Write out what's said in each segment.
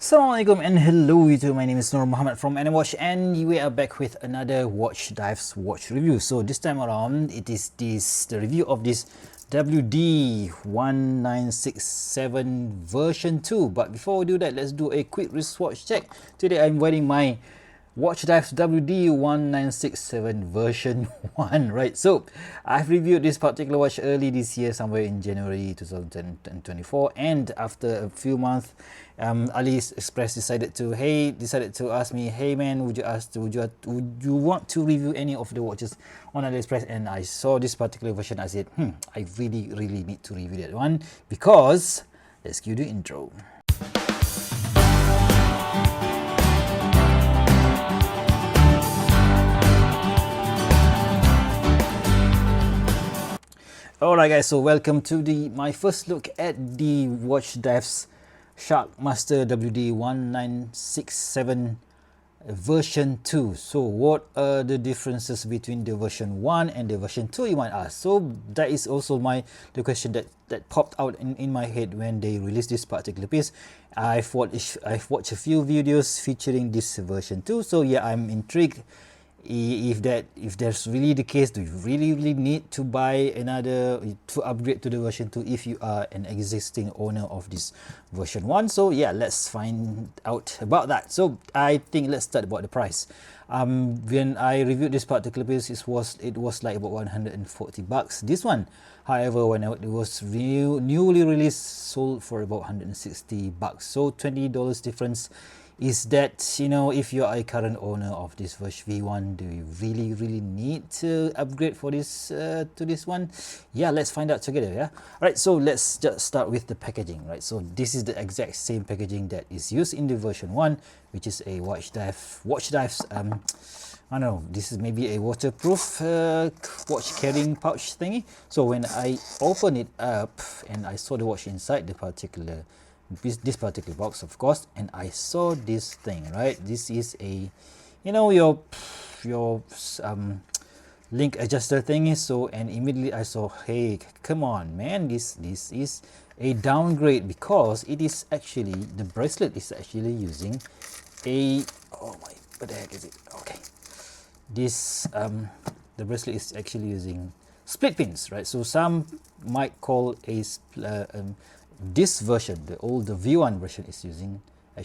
Assalamualaikum and hello YouTube, my name is Nur Muhammad from Watch, and we are back with another WatchDives watch review. So this time around it is the review of this WD1967 version 2. But before we do that, let's do a quick wristwatch check. Today I'm wearing my WatchDives WD1967 version 1, right? So I've reviewed this particular watch early this year, somewhere in January 2024, and after a few months, AliExpress decided to ask me, hey man, would you want to review any of the watches on AliExpress? And I saw this particular version. I said, I really need to review that one, because let's cue the intro. Alright guys, so welcome to my first look at the WatchDives Sharkmaster WD1967 version 2. So what are the differences between the version 1 and the version 2, you might ask? So that is also the question that popped out in my head when they released this particular piece. I've watched a few videos featuring this version 2, so yeah, I'm intrigued. If that's really the case, do you really need to buy to upgrade to the version 2 if you are an existing owner of this version 1? So yeah, let's find out about that. So I think let's start about the price. When I reviewed this particular piece, it was like about 140 bucks. This one, however, when it was newly released, sold for about 160 bucks. So $20 difference. Is that, you know, if you are a current owner of this V1, do you really need to upgrade for this to this one? Yeah, let's find out together. Yeah, right. So let's just start with the packaging, right? So this is the exact same packaging that is used in the version 1, which is a WatchDives. I don't know, this is maybe a waterproof watch carrying pouch thingy. So when I open it up and I saw the watch inside this particular box, of course, and I saw this thing, right? This is a, you know, your link adjuster thingy. So, and immediately I saw, hey, come on man, this is a downgrade, because it is actually, the bracelet is actually using a, oh my, what the heck is it? Okay, this the bracelet is actually using split pins, right? So some might call this version, the V1 version, is using a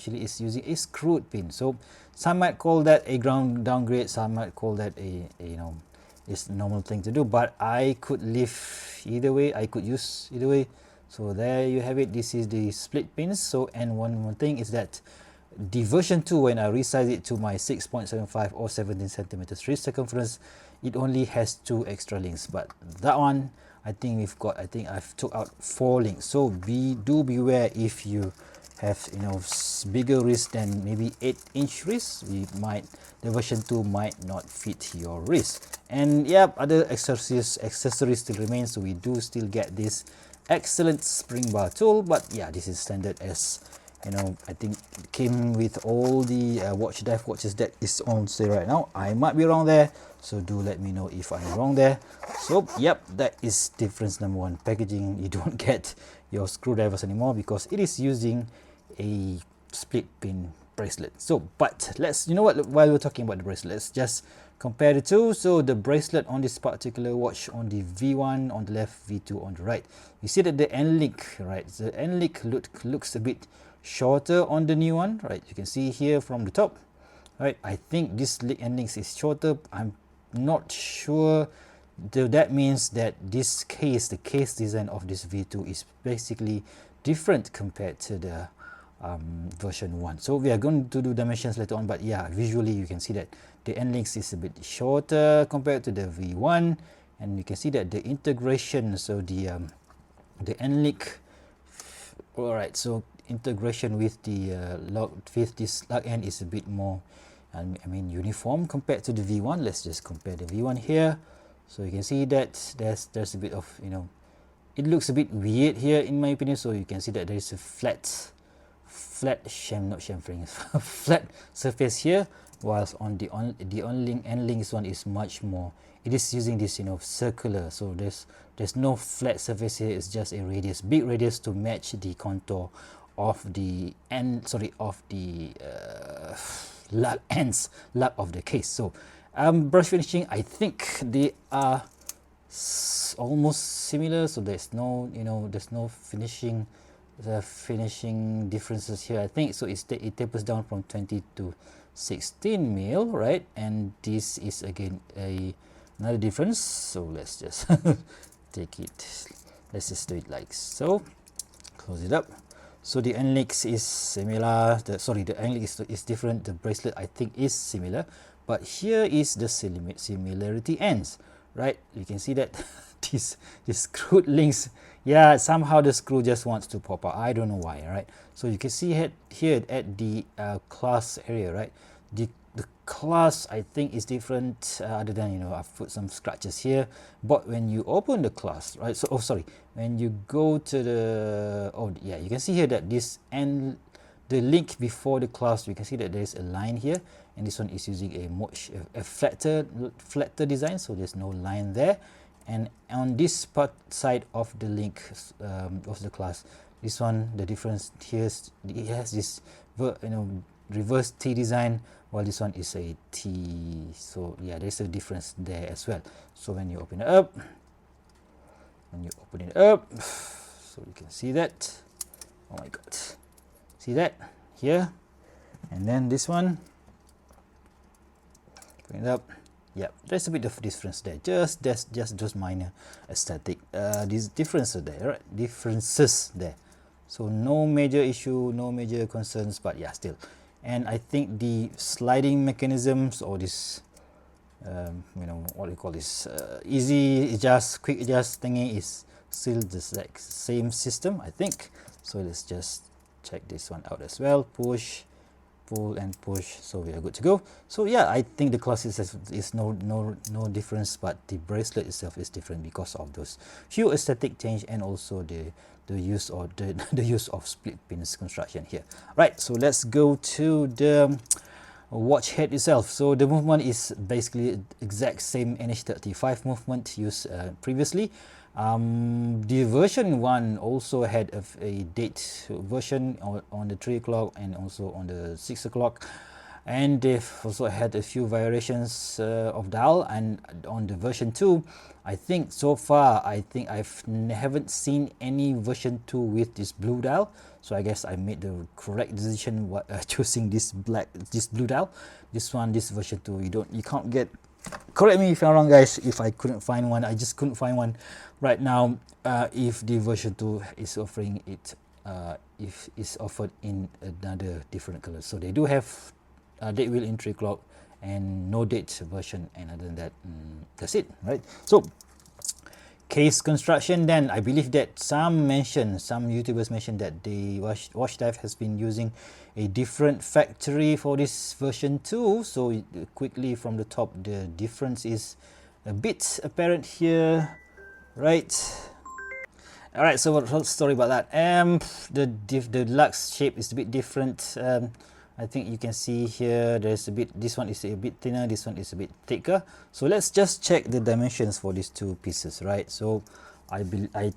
screwed pin. So some might call that a ground downgrade, some might call that it's a normal thing to do, but I could live either way, I could use either way. So there you have it. This is the split pins. So, and one more thing is that the version 2, when I resize it to my 6.75 or 17 centimeters wrist circumference, it only has 2 extra links, but that one, I think I've took out 4 links. So beware if you have, you know, bigger wrist than maybe 8-inch wrist. The version 2 might not fit your wrist. And yeah, other accessories still remain. So we do still get this excellent spring bar tool, but yeah, this is standard, as you know. I think it came with all the WatchDives watches that is on sale right now. I might be wrong there, so do let me know if I'm wrong there. So yep, that is difference number 1, packaging. You don't get your screwdrivers anymore because it is using a split pin bracelet. So, but let's, you know what, while we're talking about the bracelet, let's just compare the two. So the bracelet on this particular watch, on the V1 on the left, V2 on the right, you see that the end link, right, the end link looks a bit shorter on the new one, right? You can see here from the top, right? I think this end link is shorter. I'm not sure. That means that the case design of this V2 is basically different compared to the version 1. So we are going to do dimensions later on, but yeah, visually you can see that the end links is a bit shorter compared to the V1, and you can see that the integration, so the end link, all right, so integration with the this lug end is a bit more, I mean, uniform compared to the V1. Let's just compare the V1 here. So you can see that there's a bit of, you know, it looks a bit weird here in my opinion. So you can see that there is a flat surface here, whilst on the end links one is much more, it is using this, you know, circular. So there's no flat surface here. It's just a big radius to match the contour of the end, sorry, of the lug ends, lug of the case. So brush finishing, I think they are almost similar, so there's no, you know, there's no finishing differences here, I think. So it tapers down from 20 to 16 mil, right? And this is again another difference. So let's just take it, let's just do it like so, close it up. So the end links is similar, the end link is different, the bracelet I think is similar, but here is the similarity ends, right? You can see that these screwed links, yeah, somehow the screw just wants to pop out, I don't know why, right? So you can see here at the clasp area, right? The clasp I think is different, other than, you know, I've put some scratches here, but when you open the clasp, right, so when you go to the, yeah, you can see here that this end, the link before the clasp, you can see that there's a line here, and this one is using a flatter design, so there's no line there. And on this side of the link of the clasp, this one, the difference here, it has this, you know, reverse T design, while this one is a T. So yeah, there's a difference there as well. So when you open it up, so you can see that, oh my god, see that here, and then this one, bring it up, yeah, there's a bit of difference there, just those minor aesthetic these differences there, so no major issue, no major concerns, but yeah, still. And I think the sliding mechanisms, or this you know, what do you call this, easy adjust, quick adjust thingy, is still the like same system, I think. So let's just check this one out as well. Push, pull and push, so we are good to go. So yeah, I think the clasp is no difference, but the bracelet itself is different because of those few aesthetic change, and also the use, or the use of split pins construction here, right? So let's go to the watch head itself. So the movement is basically exact same NH35 movement used previously. The version 1 also had a date version on the 3 o'clock and also on the 6 o'clock, and they've also had a few variations of dial. And on the version 2, I think so far, I haven't seen any version 2 with this blue dial. So I guess I made the correct decision choosing this blue dial. This version 2, you can't get, correct me if I'm wrong guys, if I couldn't find one, I just couldn't find one right now. If the version 2 is offering it, if it's offered in another different color. So they do have date wheel in 3 o'clock and no date version, and other than that, that's it, right? So case construction, then I believe that some YouTubers mentioned that the WatchDive has been using a different factory for this version 2. So quickly from the top, the difference is a bit apparent here, right? All right, so sorry about that. The lux shape is a bit different. I think you can see here there's a bit, this one is a bit thinner, this one is a bit thicker. So let's just check the dimensions for these two pieces, right? So I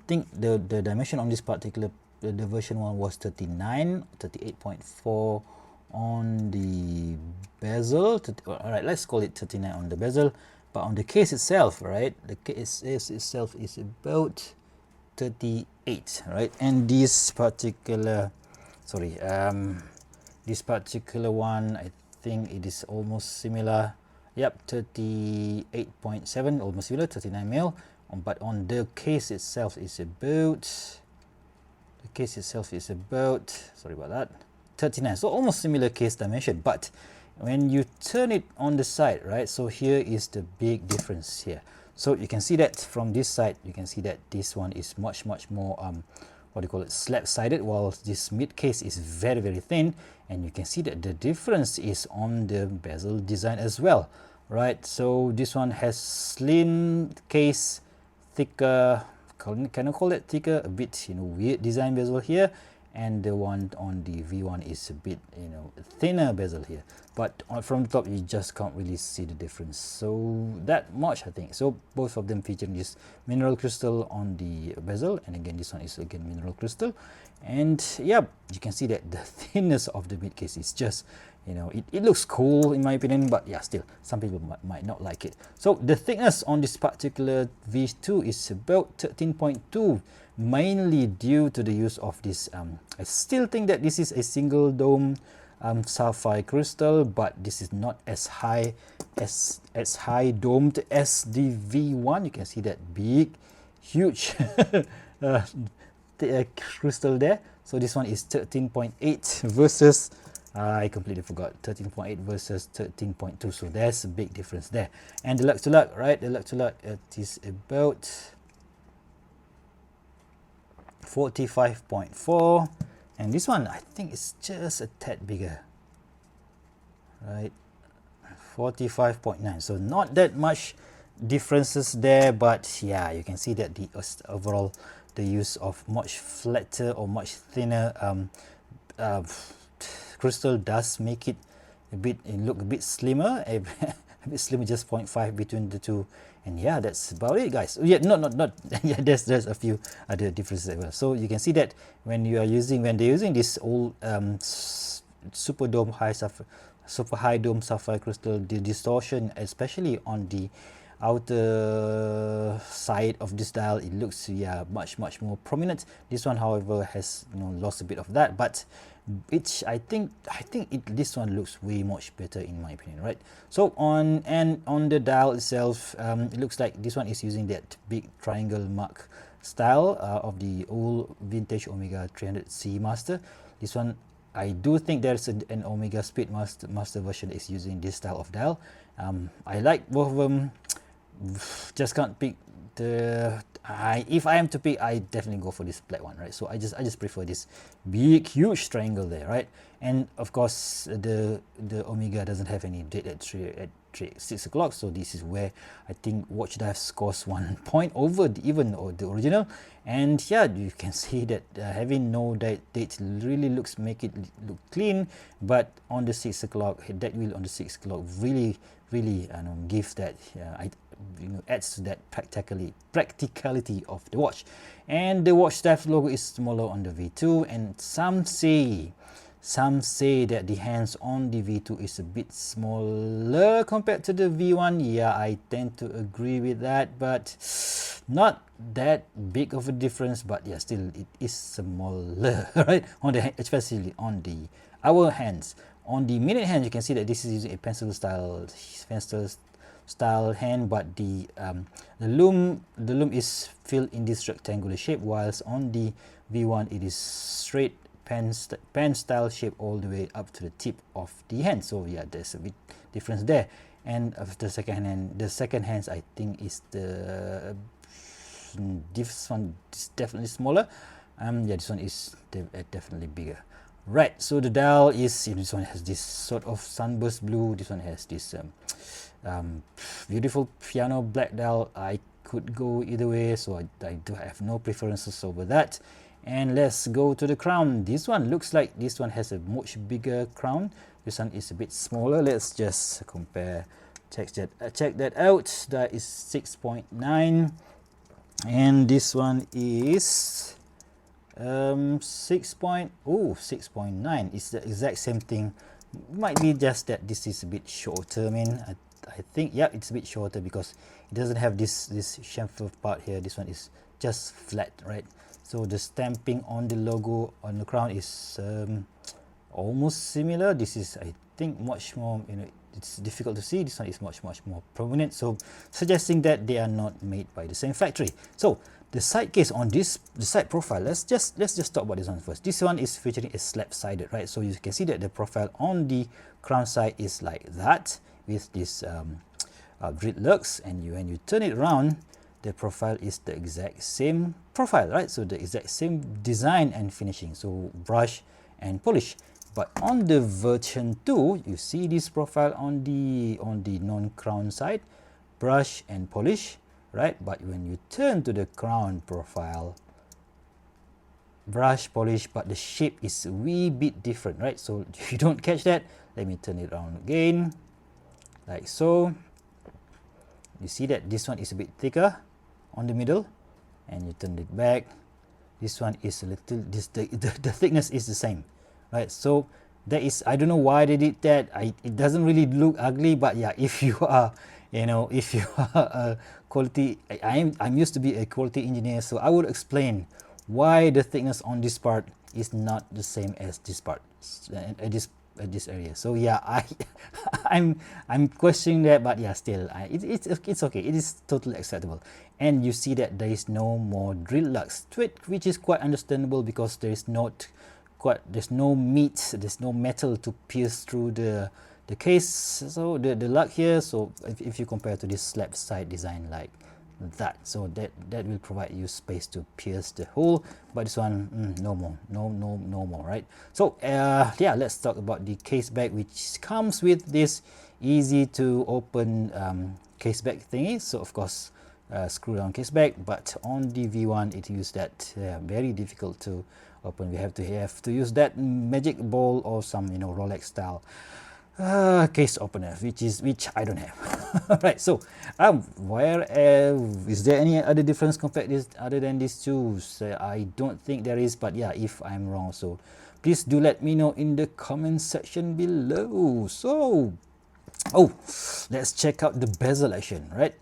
think the dimension on this particular, the version 1 was 38.4 on the bezel. All right, let's call it 39 on the bezel. But on the case itself, right, the case itself is about 38, right? And this particular, sorry, this particular one, I think it is almost similar. Yep, 38.7, almost similar, 39 mil. But on the case itself is about, sorry about that, 39. So almost similar case dimension. But when you turn it on the side, right, so here is the big difference here. So you can see that from this side, you can see that this one is much more what do you call it, slab-sided, while this mid case is very thin. And you can see that the difference is on the bezel design as well, right? So this one has slim case, thicker, can I call it thicker, a bit, you know, weird design bezel here, and the one on the V1 is a bit, you know, thinner bezel here, but from the top you just can't really see the difference so that much, I think. So both of them featuring this mineral crystal on the bezel, and again this one is again mineral crystal, and yeah, you can see that the thinness of the mid case is just, you know, it looks cool in my opinion, but yeah, still some people might not like it. So the thickness on this particular V2 is about 13.2, mainly due to the use of this I still think that this is a single dome sapphire crystal, but this is not as high domed as the V1. You can see that big huge crystal there. So this one is 13.8 versus I completely forgot, 13.8 versus 13.2, so there's a big difference there. And the lux to lux, right, the lux to lux, it is about 45.4, and this one I think it's just a tad bigger, right, 45.9, so not that much differences there, but yeah, you can see that the overall the use of much flatter or much thinner crystal does make it a bit, it look a bit slimmer, a bit slimmer, just 0.5 between the two. And yeah, that's about it, guys. Yeah, not yeah, there's a few other differences as well. So you can see that when they're using this old super high dome sapphire crystal, the distortion, especially on the outer side of this dial, it looks, yeah, much more prominent. This one, however, has, you know, lost a bit of that, but I think this one looks way much better in my opinion, right? So on the dial itself, it looks like this one is using that big triangle mark style of the old vintage Omega 300C Master. This one, I do think there's an Omega Speed Master version that is using this style of dial. I like both of them, just can't pick the if I am to pick, I definitely go for this black one, right? So I just prefer this big huge triangle there, right? And of course the Omega doesn't have any date at 6 o'clock, so this is where I think WatchDives scores 1 point over the original. And yeah, you can see that having no date really make it look clean, but on the 6 o'clock, that wheel on the 6 o'clock really gives that adds to that practicality of the watch. And the WatchDives logo is smaller on the V2, and some say that the hands on the V2 is a bit smaller compared to the V1. Yeah, I tend to agree with that, but not that big of a difference. But yeah, still it is smaller, right? Especially on our hands. On the minute hand, you can see that this is using a pencil style hand, but the lume is filled in this rectangular shape, whilst on the V1 it is straight pen style shape all the way up to the tip of the hand. So yeah, there's a bit difference there. And of the second hands, I think is this one is definitely smaller. Yeah, this one is definitely bigger. Right, so the dial is, this one has this sort of sunburst blue, this one has this beautiful piano black dial. I could go either way, so I do have no preferences over that. And let's go to the crown. This one looks like this one has a much bigger crown. This one is a bit smaller. Let's just compare, check that out. That is 6.9, and this one is 6.9. It's the exact same thing. Might be just that this is a bit shorter. I mean, I think, yeah, it's a bit shorter because it doesn't have this chamfer part here. This one is just flat, right? So the stamping on the logo on the crown is almost similar. This is, I think, much more, it's difficult to see. This one is much more prominent, so suggesting that they are not made by the same factory. So the side case on the side profile, let's just talk about this one first. This one is featuring a slab-sided, right? So you can see that the profile on the crown side is like that with this grid lugs, and when you turn it around, the profile is the exact same profile, right? So the exact same design and finishing, so brush and polish. But on the version 2, you see this profile on the non-crown side, brush and polish, right? But when you turn to the crown profile, brush polish, but the shape is a wee bit different, right? So if you don't catch that, let me turn it around again, like so. You see that this one is a bit thicker on the middle, and you turn it back, this one is a little, the thickness is the same, right? So that is, I don't know why they did that. It doesn't really look ugly, but yeah, if you are, you know, if you are a quality, I'm used to be a quality engineer, so I would explain why the thickness on this part is not the same as this part, this area. So yeah, I'm questioning that, but yeah, still, it's okay. It is totally acceptable. And you see that there is no more drill lugs to it, which is quite understandable because there is there's no meat, there's no metal to pierce through the case, so the lug here. So if you compare to this slab side design like that, so that will provide you space to pierce the hole, but this one no more, no more, right? So yeah, let's talk about the case bag, which comes with this easy to open case bag thingy. So of course, screw down case bag, but on the V1 it used that very difficult to open. We have to use that magic ball or some, you know, Rolex style case opener, which I don't have. Right, so where is there any other difference compared this other than these two? I don't think there is, but yeah, if I'm wrong, so please do let me know in the comment section below. So let's check out the bezel action, right?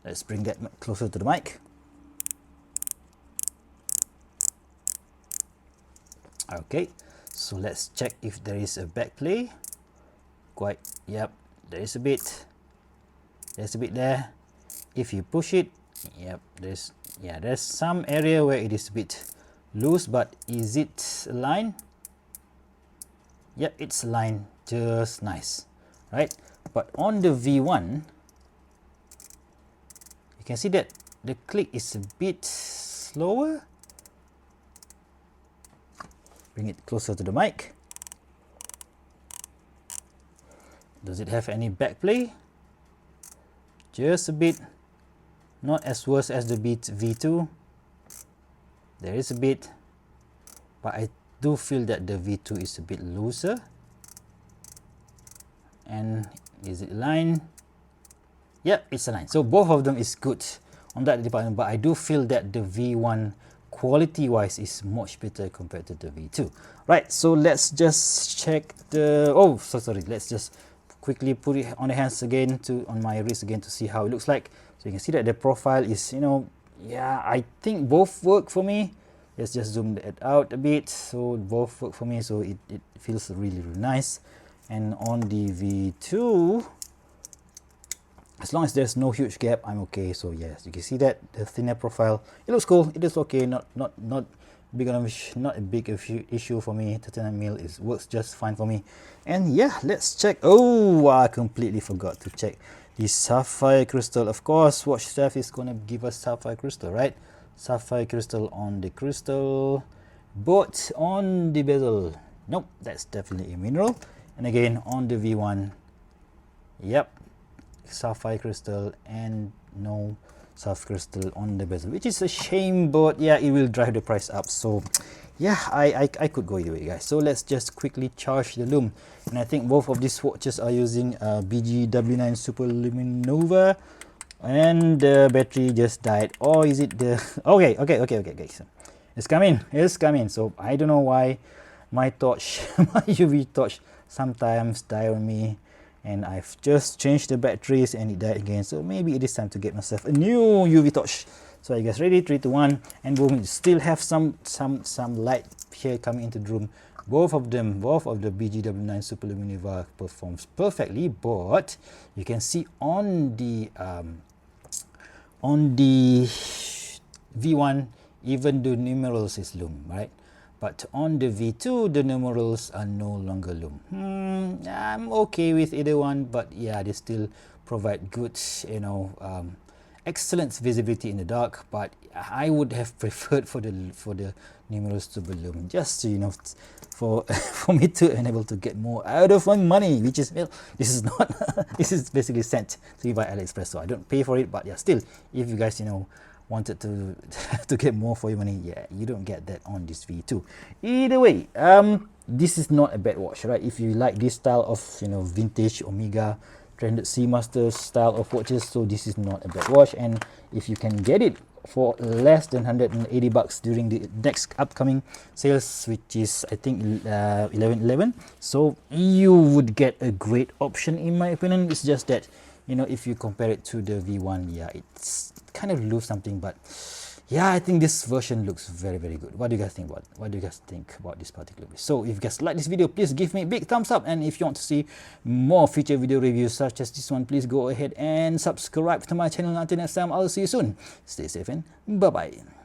Let's bring that closer to the mic. Okay, so let's check if there is a back play. Yep, there is a bit. There's a bit there. If you push it, yep, there's some area where it is a bit loose, but is it aligned? Yep, it's aligned just nice, right? But on the V1, you can see that the click is a bit slower. Bring it closer to the mic. Does it have any back play? Just a bit. Not as worse as the V2. There is a bit, but I do feel that the V2 is a bit looser. And is it aligned? Yep, it's aligned. So both of them is good on that department, but I do feel that the V1 quality wise is much better compared to the V2. Right, so let's just check the, let's just quickly put it on the hands again, on my wrist again, to see how it looks like. So you can see that the profile is, you know, yeah, I think both work for me. Let's just zoom that out a bit. So both work for me, so it feels really nice. And on the V2, as long as there's no huge gap, I'm okay. So yes, you can see that the thinner profile, it looks cool. It is okay. Not big enough, not a big issue for me. 39mm works just fine for me. And yeah, let's check. Oh, I completely forgot to check the sapphire crystal. Of course, WatchDives is gonna give us sapphire crystal, right? Sapphire crystal on the crystal, but on the bezel, nope, that's definitely a mineral. And again on the V1, yep, sapphire crystal, and no sapphire crystal on the bezel, which is a shame, but yeah, it will drive the price up. So yeah, I could go either way, guys. So let's just quickly charge the Lume, and I think both of these watches are using BG W9 Super Luminova, and the battery just died. Or is it the okay guys, it's coming. So I don't know why my torch my UV torch sometimes die on me, and I've just changed the batteries and it died again. So maybe it is time to get myself a new UV torch. So I guess ready, 3, 2, 1, and boom, still have some light here coming into the room. Both of the BGW9 Super Luminova performs perfectly, but you can see on the V1, even the numerals is Lume, right? But on the V2, the numerals are no longer Lume. I'm okay with either one, but yeah, they still provide good, you know, excellent visibility in the dark, but I would have preferred for the numerals to be Lume, just to, you know, for for me to enable to get more out of my money, which is, well, this is not this is basically sent to me by AliExpress, so I don't pay for it. But yeah, still, if you guys, you know, wanted to to get more for your money, yeah, you don't get that on this V2. Either way, this is not a bad watch, right? If you like this style of, you know, vintage Omega trended Seamaster style of watches, so this is not a bad watch. And if you can get it for less than 180 bucks during the next upcoming sales, which is I think 11/11, so you would get a great option in my opinion. It's just that, you know, if you compare it to the V1, yeah, it's kind of lose something. But yeah, I think this version looks very, very good. What do you guys think about this particular piece? So if you guys like this video, please give me a big thumbs up, and if you want to see more future video reviews such as this one, please go ahead and subscribe to my channel. Until next time, I'll see you soon. Stay safe and bye bye.